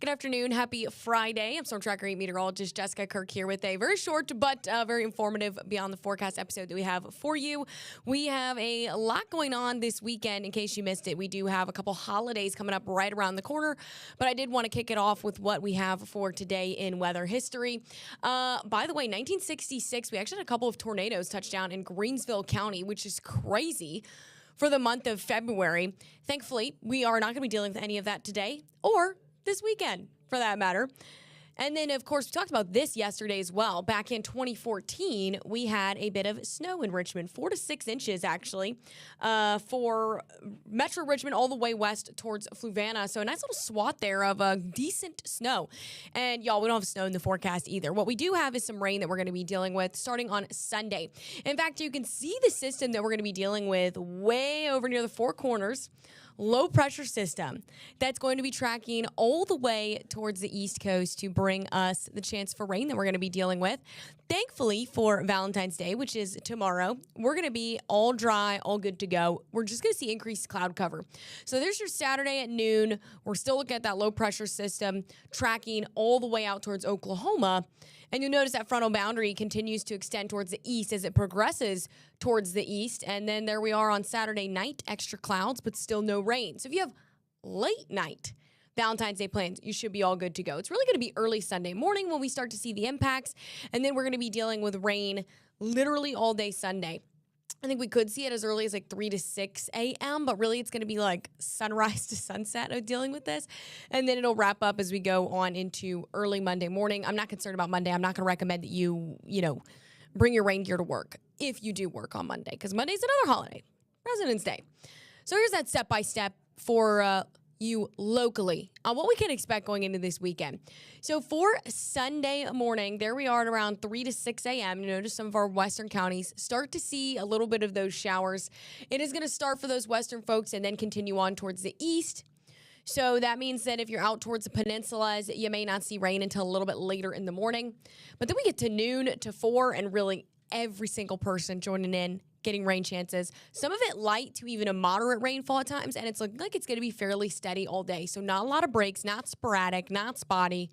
Good afternoon. Happy Friday. I'm StormTracker8 meteorologist Jessica Kirk here with a very short but very informative Beyond the Forecast episode that we have for you. We have a lot going on this weekend. In case you missed it, we do have a couple holidays coming up right around the corner, but I did want to kick it off with what we have for today in weather history. By the way, 1966, we actually had a couple of tornadoes touch down in Greensville County, which is crazy for the month of February. Thankfully, we are not going to be dealing with any of that today or this weekend, for that matter. And then, of course, we talked about this yesterday as well. Back in 2014, we had a bit of snow in Richmond, 4 to 6 inches, actually, for Metro Richmond all the way west towards Fluvanna. So a nice little swath there of decent snow. And, y'all, we don't have snow in the forecast either. What we do have is some rain that we're going to be dealing with starting on Sunday. In fact, you can see the system that we're going to be dealing with way over near the Four Corners. Low pressure system that's going to be tracking all the way towards the East Coast to bring us the chance for rain that we're going to be dealing with. Thankfully for Valentine's Day, which is tomorrow, we're going to be all dry, all good to go. We're just going to see increased cloud cover. So there's your Saturday at noon. We're still looking at that low pressure system tracking all the way out towards Oklahoma. And you'll notice that frontal boundary continues to extend towards the east as it progresses towards the east. And then there we are on Saturday night, extra clouds, but still no rain. So if you have late night Valentine's Day plans, you should be all good to go. It's really going to be early Sunday morning when we start to see the impacts. And then we're going to be dealing with rain literally all day Sunday. I think we could see it as early as like 3 to 6 a.m., but really it's going to be like sunrise to sunset of dealing with this. And then it'll wrap up as we go on into early Monday morning. I'm not concerned about Monday. I'm not going to recommend that you bring your rain gear to work if you do work on Monday, because Monday's another holiday, President's Day. So here's that step-by-step for you locally on what we can expect going into this weekend. So for Sunday morning, there we are at around 3 to 6 a.m. You notice some of our western counties start to see a little bit of those showers. It is going to start for those western folks and then continue on towards the east. So that means that if you're out towards the peninsulas, you may not see rain until a little bit later in the morning. But then we get to noon to 4, and really every single person joining in, getting rain chances. Some of it light to even a moderate rainfall at times, and it's looking like it's going to be fairly steady all day. So not a lot of breaks, not sporadic, not spotty.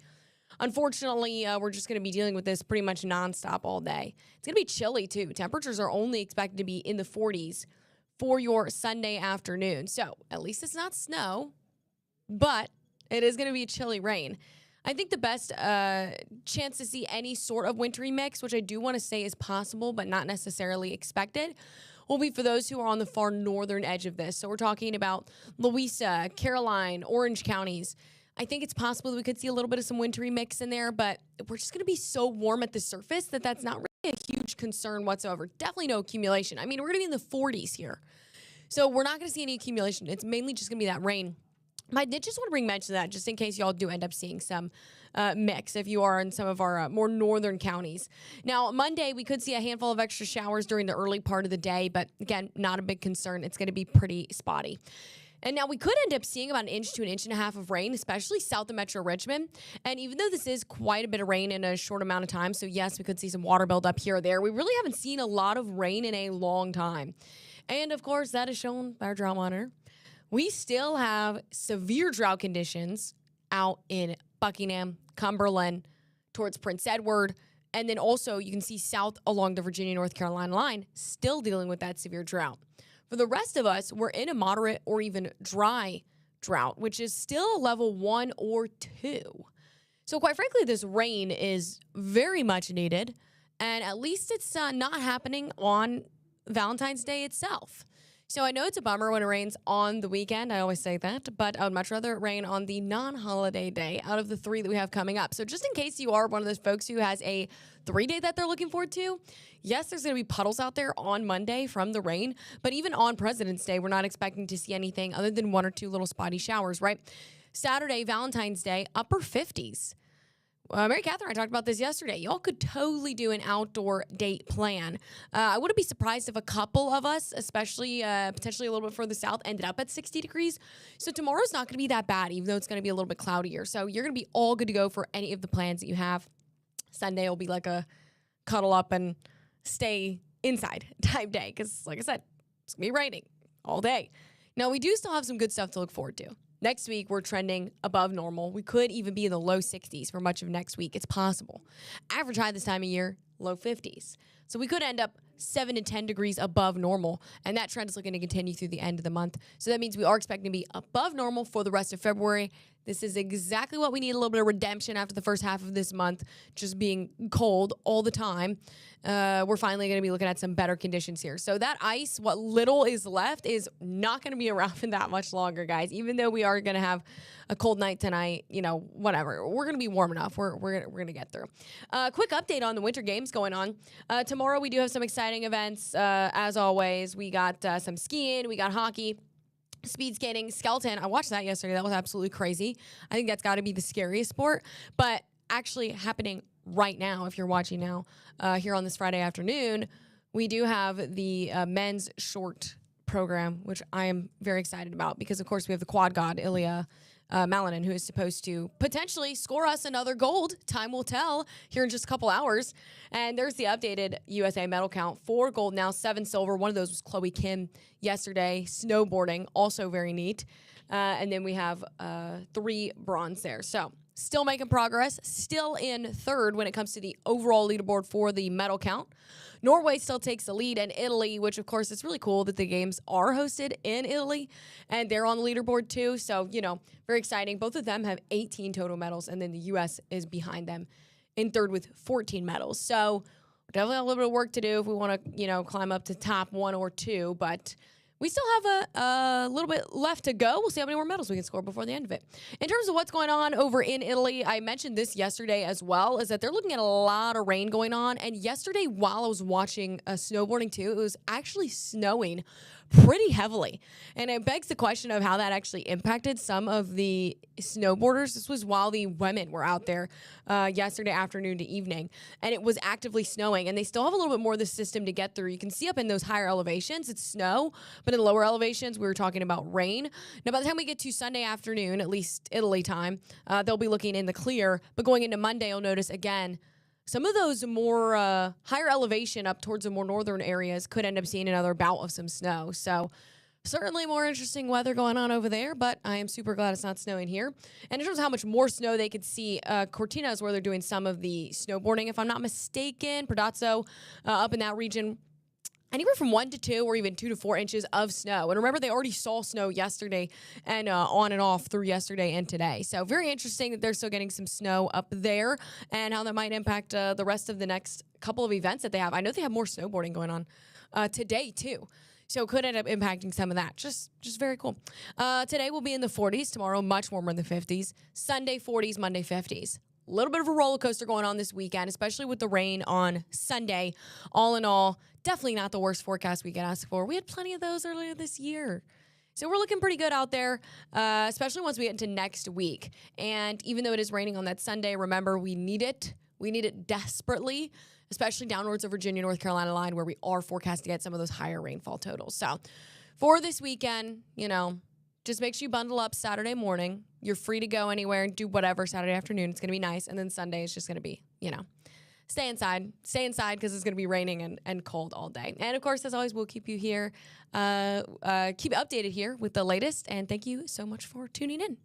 Unfortunately, we're just going to be dealing with this pretty much nonstop all day. It's going to be chilly, too. Temperatures are only expected to be in the 40s for your Sunday afternoon. So at least it's not snow, but it is going to be a chilly rain. I think the best chance to see any sort of wintry mix, which I do want to say is possible but not necessarily expected, will be for those who are on the far northern edge of this. So we're talking about Louisa, Caroline, Orange counties. I think it's possible that we could see a little bit of some wintry mix in there, but we're just going to be so warm at the surface that that's not really a huge concern whatsoever. Definitely no accumulation. I mean, we're going to be in the 40s here. So we're not going to see any accumulation. It's mainly just going to be that rain. I did just want to bring mention of that just in case y'all do end up seeing some mix if you are in some of our more northern counties. Now, Monday, we could see a handful of extra showers during the early part of the day, but again, not a big concern. It's going to be pretty spotty. And now we could end up seeing about 1 inch to 1.5 inches of rain, especially south of Metro Richmond. And even though this is quite a bit of rain in a short amount of time, so yes, we could see some water build up here or there, we really haven't seen a lot of rain in a long time. And of course, that is shown by our drought monitor. We still have severe drought conditions out in Buckingham, Cumberland, towards Prince Edward, and then also you can see south along the Virginia-North Carolina line, still dealing with that severe drought. For the rest of us, we're in a moderate or even dry drought, which is still level 1 or 2. So quite frankly, this rain is very much needed, and at least it's not happening on Valentine's Day itself. So I know it's a bummer when it rains on the weekend. I always say that, but I would much rather it rain on the non-holiday day out of the 3 that we have coming up. So just in case you are one of those folks who has a 3-day that they're looking forward to, yes, there's going to be puddles out there on Monday from the rain, but even on President's Day, we're not expecting to see anything other than 1 or 2 little spotty showers, right? Saturday, Valentine's Day, upper 50s. Mary Catherine, I talked about this yesterday. Y'all could totally do an outdoor date plan. I wouldn't be surprised if a couple of us, especially potentially a little bit further south, ended up at 60 degrees. So tomorrow's not going to be that bad, even though it's going to be a little bit cloudier. So you're going to be all good to go for any of the plans that you have. Sunday will be like a cuddle up and stay inside type day because, like I said, it's going to be raining all day. Now, we do still have some good stuff to look forward to. Next week, we're trending above normal. We could even be in the low 60s for much of next week. It's possible. Average high this time of year, low 50s. So we could end up 7 to 10 degrees above normal, and that trend is looking to continue through the end of the month. So that means we are expecting to be above normal for the rest of February. This is exactly what we need, a little bit of redemption after the first half of this month, just being cold all the time. We're finally going to be looking at some better conditions here. So that ice, what little is left, is not going to be around for that much longer, guys. Even though we are going to have a cold night tonight, whatever. We're going to be warm enough. We're going to get through. Quick update on the winter games going on. Tomorrow we do have some exciting events. As always, we got some skiing, we got hockey, speed skating, skeleton. I watched that yesterday. That was absolutely crazy. I think that's got to be the scariest sport, but actually happening right now, if you're watching now, here on this Friday afternoon, we do have the men's short program, which I am very excited about because, of course, we have the quad god, Ilya Malinin, who is supposed to potentially score us another gold. Time will tell here in just a couple hours. And there's the updated USA medal count. 4 gold now, 7 silver. One of those was Chloe Kim yesterday. Snowboarding, also very neat. And then we have 3 bronze there. So still making progress, still in third when it comes to the overall leaderboard for the medal count. Norway still takes the lead, and Italy, which, of course, it's really cool that the games are hosted in Italy, and they're on the leaderboard, too. So, very exciting. Both of them have 18 total medals, and then the U.S. is behind them in third with 14 medals. So, definitely a little bit of work to do if we want to, climb up to top 1 or 2, but we still have a little bit left to go. We'll see how many more medals we can score before the end of it. In terms of what's going on over in Italy, I mentioned this yesterday as well, is that they're looking at a lot of rain going on. And yesterday, while I was watching snowboarding too, it was actually snowing pretty heavily. And it begs the question of how that actually impacted some of the snowboarders. This was while the women were out there yesterday afternoon to evening, and it was actively snowing, and they still have a little bit more of the system to get through. You can see up in those higher elevations, it's snow, but in the lower elevations, we were talking about rain. Now, by the time we get to Sunday afternoon, at least Italy time, they'll be looking in the clear, but going into Monday, you'll notice again, some of those more higher elevation up towards the more northern areas could end up seeing another bout of some snow. So certainly more interesting weather going on over there, but I am super glad it's not snowing here. And in terms of how much more snow they could see, Cortina is where they're doing some of the snowboarding, if I'm not mistaken. Prodazzo up in that region. Anywhere from 1 to 2 or even 2 to 4 inches of snow. And remember, they already saw snow yesterday and on and off through yesterday and today. So very interesting that they're still getting some snow up there and how that might impact the rest of the next couple of events that they have. I know they have more snowboarding going on today, too. So it could end up impacting some of that. Just very cool. Today we'll be in the 40s. Tomorrow, much warmer in the 50s. Sunday, 40s. Monday, 50s. A little bit of a roller coaster going on this weekend, especially with the rain on Sunday. All in all, definitely not the worst forecast we could ask for. We had plenty of those earlier this year. So we're looking pretty good out there, especially once we get into next week. And even though it is raining on that Sunday, remember, we need it. We need it desperately, especially downwards of Virginia, North Carolina line, where we are forecast to get some of those higher rainfall totals. So for this weekend, just make sure you bundle up Saturday morning. You're free to go anywhere and do whatever Saturday afternoon. It's going to be nice. And then Sunday is just going to be, stay inside. Stay inside because it's going to be raining and cold all day. And, of course, as always, we'll keep you here, keep updated here with the latest. And thank you so much for tuning in.